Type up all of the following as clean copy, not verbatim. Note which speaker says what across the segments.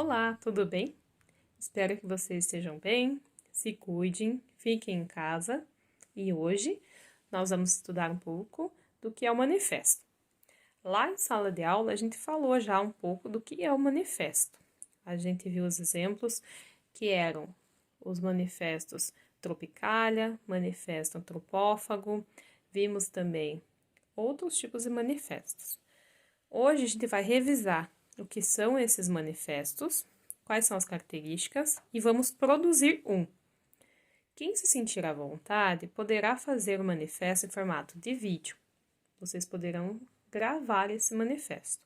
Speaker 1: Olá, tudo bem? Espero que vocês estejam bem, se cuidem, fiquem em casa e hoje nós vamos estudar um pouco do que é o manifesto. Lá em sala de aula a gente falou já um pouco do que é o manifesto. A gente viu os exemplos que eram os manifestos Tropicália, manifesto antropófago, vimos também outros tipos de manifestos. Hoje a gente vai revisar o que são esses manifestos, quais são as características e vamos produzir um. Quem se sentir à vontade poderá fazer o manifesto em formato de vídeo. Vocês poderão gravar esse manifesto.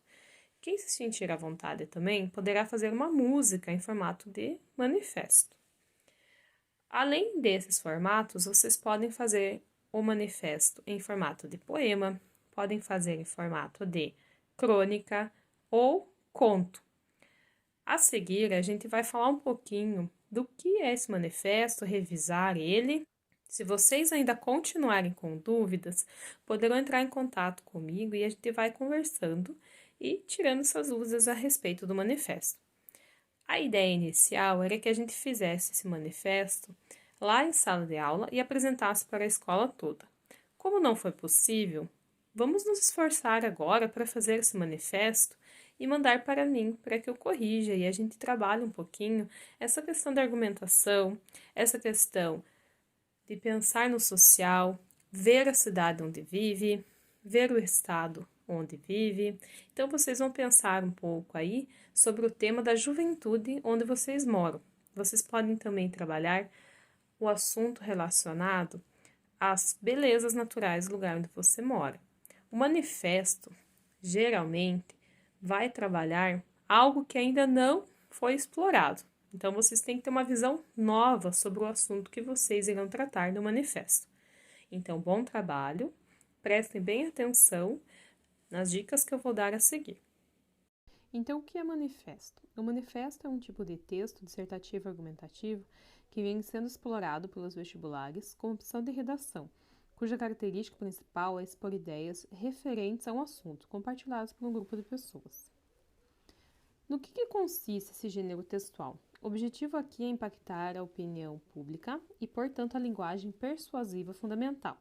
Speaker 1: Quem se sentir à vontade também poderá fazer uma música em formato de manifesto. Além desses formatos, vocês podem fazer o manifesto em formato de poema, podem fazer em formato de crônica ou conto. A seguir, a gente vai falar um pouquinho do que é esse manifesto, revisar ele. Se vocês ainda continuarem com dúvidas, poderão entrar em contato comigo e a gente vai conversando e tirando essas dúvidas a respeito do manifesto. A ideia inicial era que a gente fizesse esse manifesto lá em sala de aula e apresentasse para a escola toda. Como não foi possível, vamos nos esforçar agora para fazer esse manifesto e mandar para mim, para que eu corrija e a gente trabalhe um pouquinho essa questão da argumentação, essa questão de pensar no social, ver a cidade onde vive, ver o estado onde vive. Então, vocês vão pensar um pouco aí sobre o tema da juventude onde vocês moram. Vocês podem também trabalhar o assunto relacionado às belezas naturais do lugar onde você mora. O manifesto, geralmente, vai trabalhar algo que ainda não foi explorado. Então, vocês têm que ter uma visão nova sobre o assunto que vocês irão tratar no manifesto. Então, bom trabalho, prestem bem atenção nas dicas que eu vou dar a seguir. Então, o que é manifesto? O manifesto é um tipo de texto dissertativo argumentativo que vem sendo explorado pelos vestibulares como opção de redação, cuja característica principal é expor ideias referentes a um assunto, compartilhadas por um grupo de pessoas. No que consiste esse gênero textual? O objetivo aqui é impactar a opinião pública e, portanto, a linguagem persuasiva fundamental.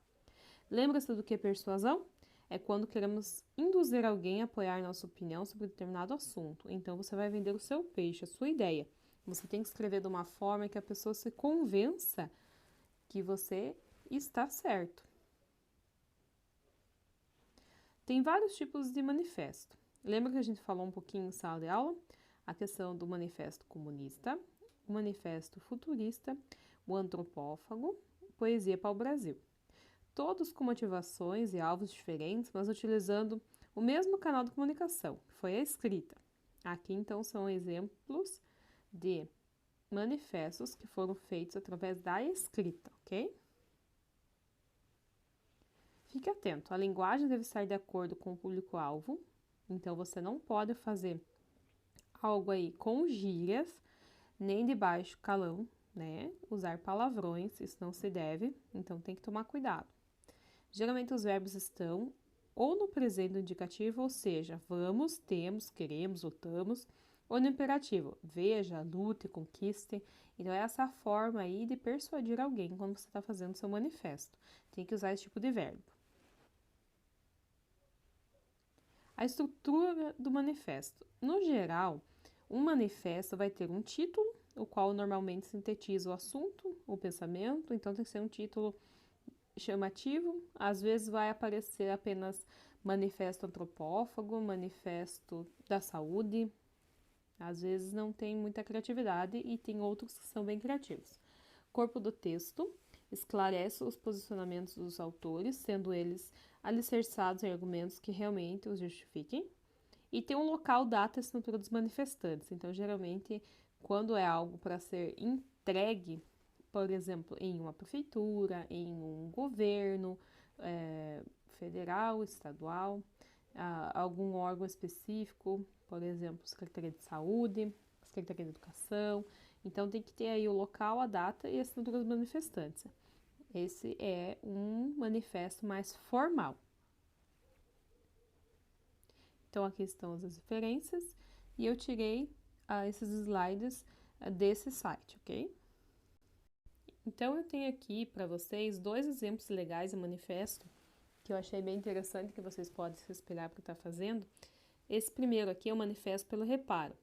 Speaker 1: Lembra-se do que é persuasão? É quando queremos induzir alguém a apoiar nossa opinião sobre determinado assunto. Então, você vai vender o seu peixe, a sua ideia. Você tem que escrever de uma forma que a pessoa se convença que você está certo. Tem vários tipos de manifesto. Lembra que a gente falou um pouquinho em sala de aula? A questão do manifesto comunista, o manifesto futurista, o antropófago, poesia para o Brasil. Todos com motivações e alvos diferentes, mas utilizando o mesmo canal de comunicação, que foi a escrita. Aqui, então, são exemplos de manifestos que foram feitos através da escrita, ok? Fique atento, a linguagem deve estar de acordo com o público-alvo, então você não pode fazer algo aí com gírias, nem de baixo calão, né? Usar palavrões, isso não se deve, então tem que tomar cuidado. Geralmente os verbos estão ou no presente indicativo, ou seja, vamos, temos, queremos, lutamos, ou no imperativo, veja, lute, conquiste. Então, é essa forma aí de persuadir alguém quando você está fazendo seu manifesto. Tem que usar esse tipo de verbo. A estrutura do manifesto. No geral, um manifesto vai ter um título, o qual normalmente sintetiza o assunto, o pensamento, então tem que ser um título chamativo. Às vezes vai aparecer apenas manifesto antropófago, manifesto da saúde. Às vezes não tem muita criatividade e tem outros que são bem criativos. Corpo do texto esclarece os posicionamentos dos autores, sendo eles alicerçados em argumentos que realmente os justifiquem. E tem um local, data e assinatura dos manifestantes. Então, geralmente, quando é algo para ser entregue, por exemplo, em uma prefeitura, em um governo federal, estadual, algum órgão específico, por exemplo, Secretaria de Saúde, Secretaria de Educação. Então, tem que ter aí o local, a data e a assinatura dos manifestantes. Esse é um manifesto mais formal. Então, aqui estão as referências e eu tirei esses slides desse site, ok? Então, eu tenho aqui para vocês 2 exemplos legais do manifesto, que eu achei bem interessante, que vocês podem se inspirar para estar fazendo. Esse primeiro aqui é o manifesto pelo reparo.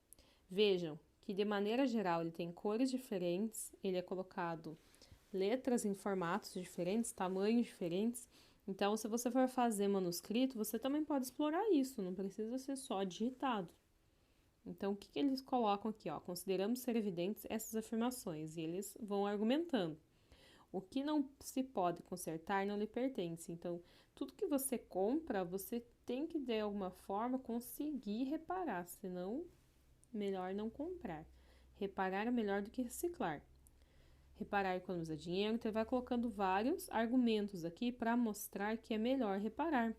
Speaker 1: Vejam que, de maneira geral, ele tem cores diferentes, ele é colocado letras em formatos diferentes, tamanhos diferentes. Então, se você for fazer manuscrito, você também pode explorar isso, não precisa ser só digitado. Então, o que eles colocam aqui? Ó? Consideramos ser evidentes essas afirmações, e eles vão argumentando. O que não se pode consertar não lhe pertence. Então, tudo que você compra, você tem que, de alguma forma, conseguir reparar, senão, melhor não comprar. Reparar é melhor do que reciclar. Reparar economiza dinheiro, então ele vai colocando vários argumentos aqui para mostrar que é melhor reparar.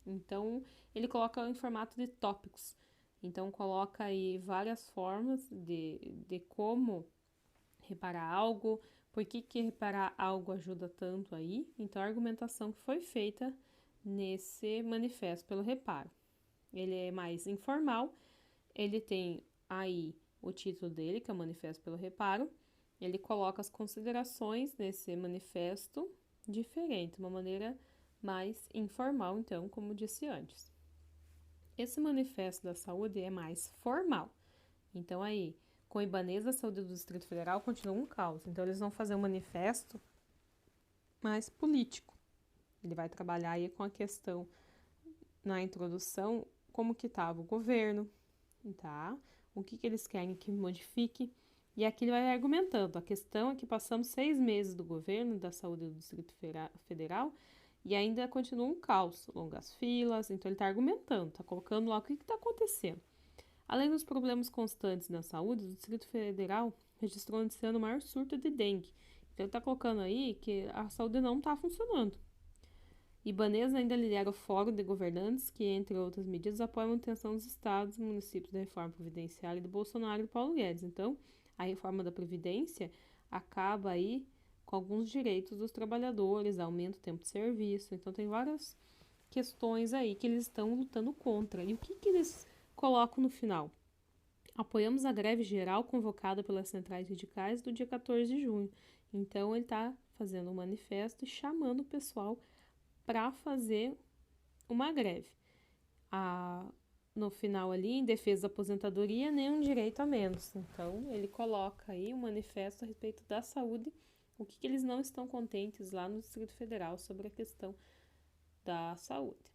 Speaker 1: Então, ele coloca em formato de tópicos. Então, coloca aí várias formas de como reparar algo, por que reparar algo ajuda tanto aí. Então, a argumentação que foi feita nesse manifesto pelo reparo. Ele é mais informal, ele tem aí o título dele, que é o Manifesto pelo Reparo. Ele coloca as considerações nesse manifesto diferente, uma maneira mais informal, então, como disse antes. Esse manifesto da saúde é mais formal. Então, aí, com a Ibanez, a saúde do Distrito Federal continua um caos. Então, eles vão fazer um manifesto mais político. Ele vai trabalhar aí com a questão, na introdução, como que estava o governo, tá? O que eles querem que modifique. E aqui ele vai argumentando. A questão é que passamos 6 meses do governo da saúde do Distrito Federal e ainda continua um caos, longas filas. Então ele está argumentando, está colocando lá o que está acontecendo. Além dos problemas constantes na saúde, o Distrito Federal registrou nesse ano o maior surto de dengue. Então ele está colocando aí que a saúde não está funcionando. Ibanez ainda lidera o Fórum de Governantes, que, entre outras medidas, apoia a manutenção dos estados e municípios da reforma previdenciária de Bolsonaro e Paulo Guedes. Então, a reforma da Previdência acaba aí com alguns direitos dos trabalhadores, aumenta o tempo de serviço. Então, tem várias questões aí que eles estão lutando contra. E o que eles colocam no final? Apoiamos a greve geral convocada pelas centrais sindicais do dia 14 de junho. Então, ele está fazendo um manifesto e chamando o pessoal para fazer uma greve. No final ali, em defesa da aposentadoria, nenhum direito a menos. Então, ele coloca aí um manifesto a respeito da saúde, o que eles não estão contentes lá no Distrito Federal sobre a questão da saúde.